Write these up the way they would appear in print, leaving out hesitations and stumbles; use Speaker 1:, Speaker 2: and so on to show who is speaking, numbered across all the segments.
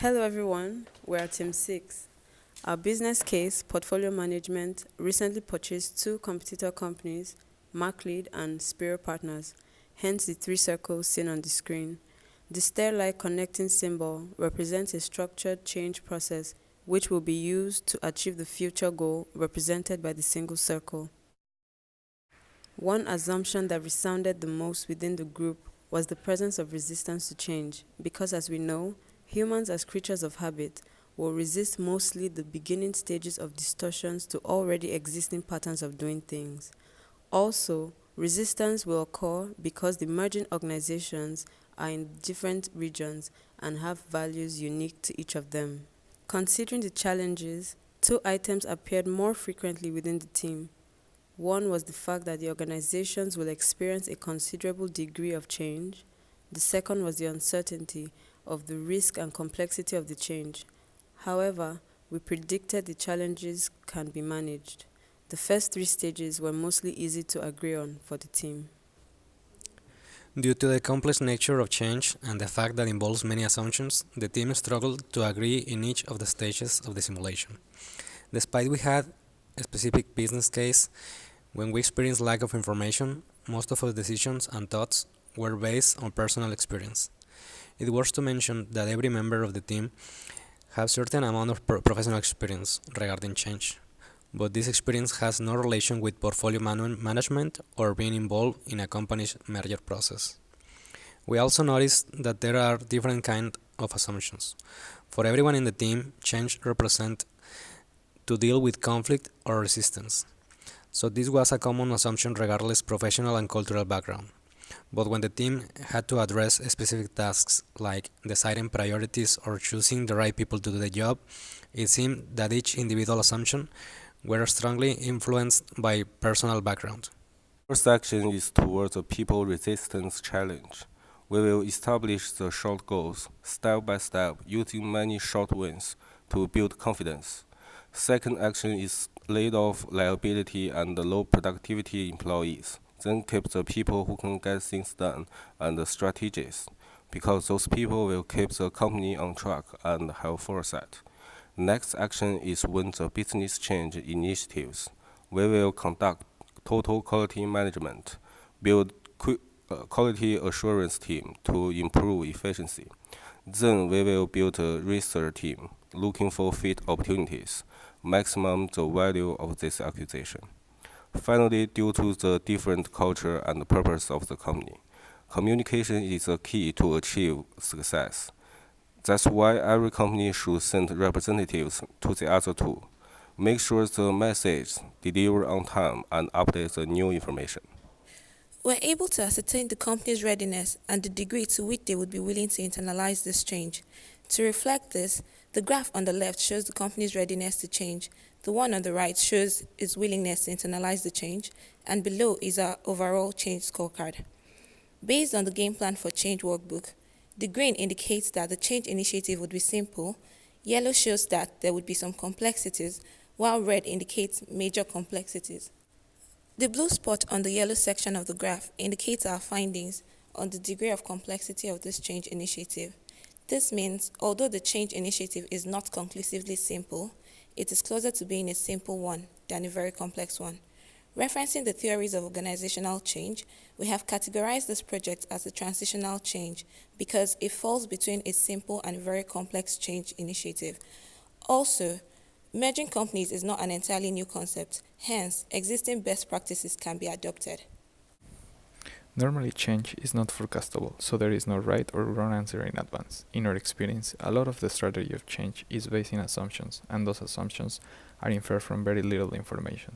Speaker 1: Hello everyone, we're Team 6. Our business case, portfolio management, recently purchased two competitor companies, MarkLead and Spiro Partners, hence the three circles seen on the screen. The stair-like connecting symbol represents a structured change process which will be used to achieve the future goal represented by the single circle. One assumption that resounded the most within the group was the presence of resistance to change, because as we know, humans as creatures of habit will resist mostly the beginning stages of distortions to already existing patterns of doing things. Also, resistance will occur because the merging organizations are in different regions and have values unique to each of them. Considering the challenges, two items appeared more frequently within the team. One was the fact that the organizations will experience a considerable degree of change. The second was the uncertainty of the risk and complexity of the change. However, we predicted the challenges can be managed. The first three stages were mostly easy to agree on for the team.
Speaker 2: Due to the complex nature of change and the fact that it involves many assumptions, the team struggled to agree in each of the stages of the simulation. Despite we had a specific business case, when we experienced lack of information, most of our decisions and thoughts were based on personal experience. It was to mention that every member of the team has certain amount of professional experience regarding change, but this experience has no relation with portfolio management or being involved in a company's merger process. We also noticed that there are different kinds of assumptions. For everyone in the team, change represents to deal with conflict or resistance. So this was a common assumption regardless professional and cultural background. But when the team had to address specific tasks like deciding priorities or choosing the right people to do the job, it seemed that each individual assumption were strongly influenced by personal background.
Speaker 3: First action is towards a people resistance challenge. We will establish the short goals step by step using many short wins to build confidence. Second action is laid off liability and low productivity employees. Then keep the people who can get things done and the strategists, because those people will keep the company on track and have foresight. Next action is win the business change initiatives. We will conduct total quality management, build quality assurance team to improve efficiency. Then we will build a research team looking for fit opportunities, maximum the value of this acquisition. Finally, due to the different culture and purpose of the company, communication is a key to achieve success. That's why every company should send representatives to the other two. Make sure the message deliver on time and update the new information.
Speaker 4: We're able to ascertain the company's readiness and the degree to which they would be willing to internalize this change. To reflect this, the graph on the left shows the company's readiness to change. The one on the right shows its willingness to internalize the change, and below is our overall change scorecard. Based on the game plan for change workbook, the green indicates that the change initiative would be simple, yellow shows that there would be some complexities, while red indicates major complexities. The blue spot on the yellow section of the graph indicates our findings on the degree of complexity of this change initiative. This means, although the change initiative is not conclusively simple, it is closer to being a simple one than a very complex one. Referencing the theories of organizational change, we have categorized this project as a transitional change because it falls between a simple and very complex change initiative. Also, merging companies is not an entirely new concept, hence, existing best practices can be adopted.
Speaker 5: Normally, change is not forecastable, so there is no right or wrong answer in advance. In our experience, a lot of the strategy of change is based in assumptions, and those assumptions are inferred from very little information.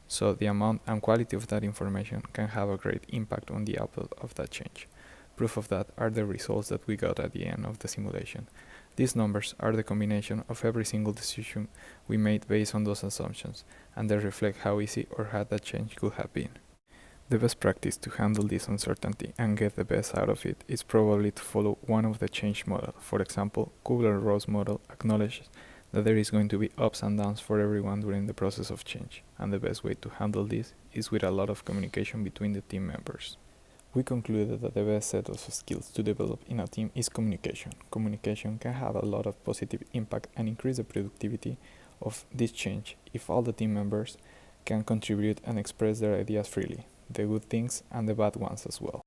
Speaker 5: So the amount and quality of that information can have a great impact on the output of that change. Proof of that are the results that we got at the end of the simulation. These numbers are the combination of every single decision we made based on those assumptions, and they reflect how easy or hard that change could have been. The best practice to handle this uncertainty and get the best out of it is probably to follow one of the change models. For example, Kubler-Ross model acknowledges that there is going to be ups and downs for everyone during the process of change, and the best way to handle this is with a lot of communication between the team members. We concluded that the best set of skills to develop in a team is communication. Communication can have a lot of positive impact and increase the productivity of this change if all the team members can contribute and express their ideas freely, the good things and the bad ones as well.